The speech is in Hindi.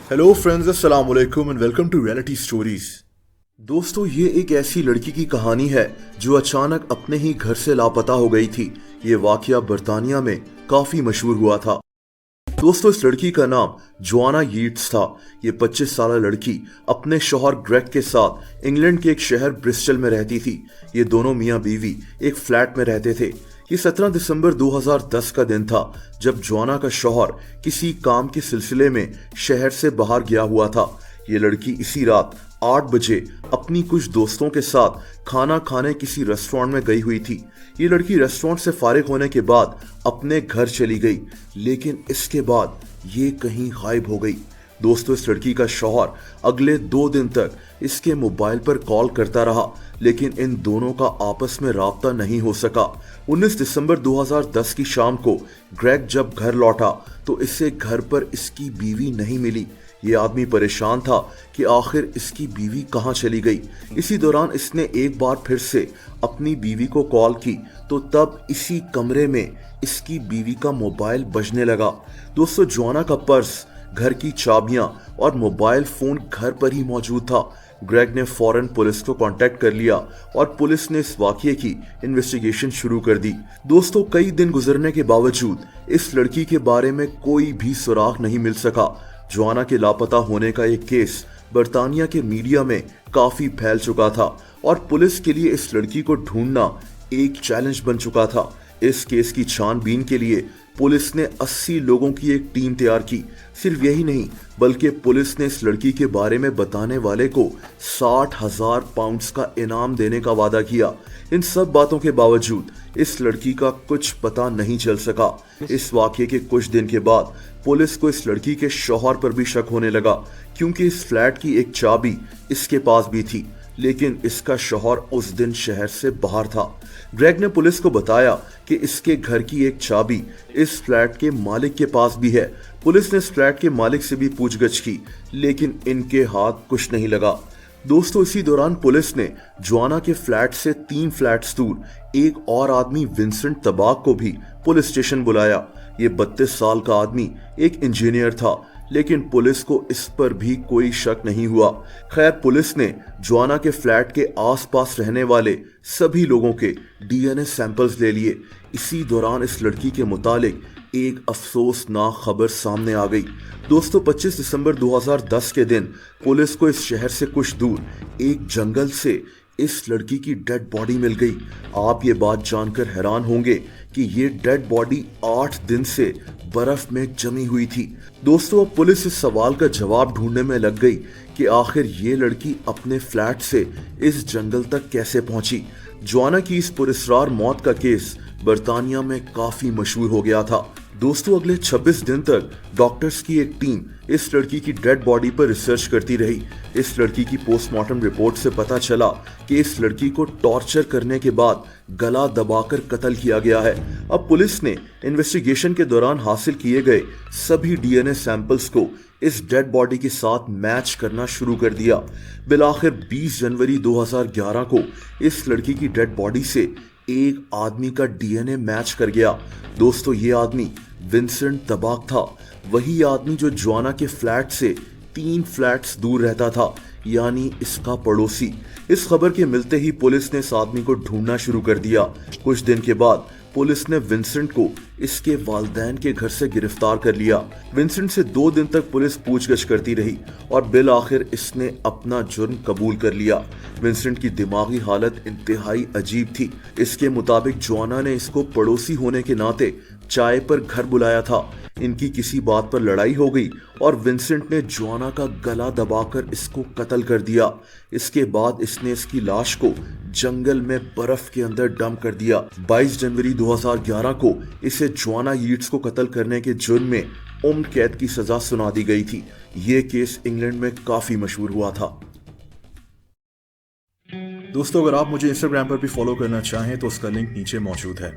हेलो फ्रेंड्स, अस्सलाम वालेकुम and welcome to reality stories. दोस्तों, ये एक ऐसी लड़की की कहानी है जो अचानक अपने ही घर से लापता हो गई थी। ये वाकया बर्तानिया में काफी मशहूर हुआ था। दोस्तों, इस लड़की का नाम जोआना यीट्स था। ये 25 साल लड़की अपने शौहर ग्रेग के साथ इंग्लैंड के एक शहर ब्रिस्टल में रहती थी। ये दोनों मियाँ बीवी एक फ्लैट में रहते थे। ये 17 दिसंबर 2010 का दिन था जब जोआना का शौहर किसी काम के सिलसिले में शहर से बाहर गया हुआ था। ये लड़की इसी रात 8 बजे अपनी कुछ दोस्तों के साथ खाना खाने किसी रेस्टोरेंट में गई हुई थी। ये लड़की रेस्टोरेंट से फारिग होने के बाद अपने घर चली गई, लेकिन इसके बाद ये कहीं गायब हो गई। दोस्तों, इस लड़की का शौहर अगले 2 दिन तक इसके मोबाइल पर कॉल करता रहा, लेकिन इन दोनों का आपस में राब्ता नहीं हो सका। 19 दिसंबर 2010 की शाम को ग्रेग जब घर लौटा तो इसे घर पर इसकी बीवी नहीं मिली। ये आदमी परेशान था कि आखिर इसकी बीवी कहाँ चली गई। इसी दौरान इसने एक बार फिर से अपनी बीवी को कॉल की तो तब इसी कमरे में इसकी बीवी का मोबाइल बजने लगा। दोस्तों, जोआना का पर्स, घर की चाबियां और मोबाइल फोन घर पर ही मौजूद था। ग्रेग ने फौरन पुलिस को कांटेक्ट कर लिया और पुलिस ने इस वाकये की इन्वेस्टिगेशन शुरू कर दी। दोस्तों, कई दिन गुजरने के बावजूद इस लड़की के बारे में कोई भी सुराग नहीं मिल सका। जोआना के लापता होने का एक केस बर्तानिया के मीडिया में काफी फैल चुका था और पुलिस के लिए इस लड़की को ढूंढना एक चैलेंज बन चुका था। इस केस की छानबीन के लिए पुलिस ने 80 लोगों की एक टीम तैयार की। सिर्फ यही नहीं, बल्कि पुलिस ने इस लड़की के बारे में बताने वाले को 60,000 पाउंड्स का इनाम देने का वादा किया। इन सब बातों के बावजूद इस लड़की का कुछ पता नहीं चल सका। इस वाकये के कुछ दिन के बाद पुलिस को इस लड़की के शौहर पर भी शक होने लगा, क्योंकि इस फ्लैट की एक चाबी इसके पास भी थी, लेकिन इसका शौहर उस दिन शहर से बाहर था। ग्रेग ने पुलिस को बताया कि इसके घर की एक चाबी इस फ्लैट के मालिक के पास भी है। पुलिस ने इस फ्लैट के मालिक से भी पूछगछ की, लेकिन इनके हाथ कुछ नहीं लगा। दोस्तों, इसी दौरान पुलिस ने जोआना के फ्लैट से 3 फ्लैट्स दूर एक और आदमी विंसेंट तबाक को भी पुलिस स्टेशन बुलाया। ये 32 साल का आदमी एक इंजीनियर था, लेकिन पुलिस को इस पर भी कोई शक नहीं हुआ। खैर, पुलिस ने जोआना के फ्लैट के आसपास रहने वाले सभी लोगों के डीएनए सैंपल्स ले लिए। इसी दौरान इस लड़की के मुतालिक एक अफसोसनाक खबर सामने आ गई। दोस्तों, 25 दिसंबर 2010 के दिन पुलिस को इस शहर से कुछ दूर एक जंगल से इस लड़की की डेड बॉडी मिल गई। आप ये बात जानकर हैरान होंगे कि ये डेड बॉडी 8 दिन से बर्फ में जमी हुई थी। दोस्तों, अब पुलिस इस सवाल का जवाब ढूंढने में लग गई कि आखिर ये लड़की अपने फ्लैट से इस जंगल तक कैसे पहुंची। जोआना की इस पुरस्कार मौत का केस बर्तानिया में काफी मशहूर हो गया था। दोस्तों, अगले 26 दिन तक डॉक्टर्स की एक टीम इस लड़की की डेड बॉडी पर रिसर्च करती रही। इस लड़की की पोस्टमार्टम रिपोर्ट से पता चला कि इस लड़की को टॉर्चर करने के बाद गला दबाकर कत्ल किया गया है। अब पुलिस ने इन्वेस्टिगेशन के दौरान हासिल किए गए सभी डीएनए सैंपल्स को इस डेड बॉडी के साथ मैच करना शुरू कर दिया। बिलाखिर 20 जनवरी 2011 को इस लड़की की डेड बॉडी से एक आदमी का डीएनए मैच कर गया। दोस्तों, ये आदमी विंसेंट तबाक था, वही आदमी जो जोआना के फ्लैट से 3 फ्लैट्स दूर रहता था, यानी इसका पड़ोसी। इस खबर के मिलते ही पुलिस ने इस आदमी को ढूंढना शुरू कर दिया। कुछ दिन के बाद पुलिस ने विंसेंट को इसके वालिदैन के घर से गिरफ्तार कर लिया। विंसेंट से 2 दिन तक पुलिस पूछगछ करती रही और बिल आखिर इसने अपना जुर्म कबूल कर लिया। विंसेंट की दिमागी हालत इंतहाई अजीब थी। इसके मुताबिक जोआना ने इसको पड़ोसी होने के नाते चाय पर घर बुलाया था। इनकी किसी बात पर लड़ाई हो गई और विंसेंट ने जोआना का गला दबाकर इसको कत्ल कर दिया। इसके बाद इसने इसकी लाश को जंगल में बर्फ के अंदर डंप कर दिया। 22 जनवरी 2011 को इसे जोआना यीट्स को कत्ल करने के जुर्म में उम्र कैद की सजा सुना दी गई थी। ये केस इंग्लैंड में काफी मशहूर हुआ था। दोस्तों, अगर आप मुझे इंस्टाग्राम पर भी फॉलो करना चाहें तो उसका लिंक नीचे मौजूद है।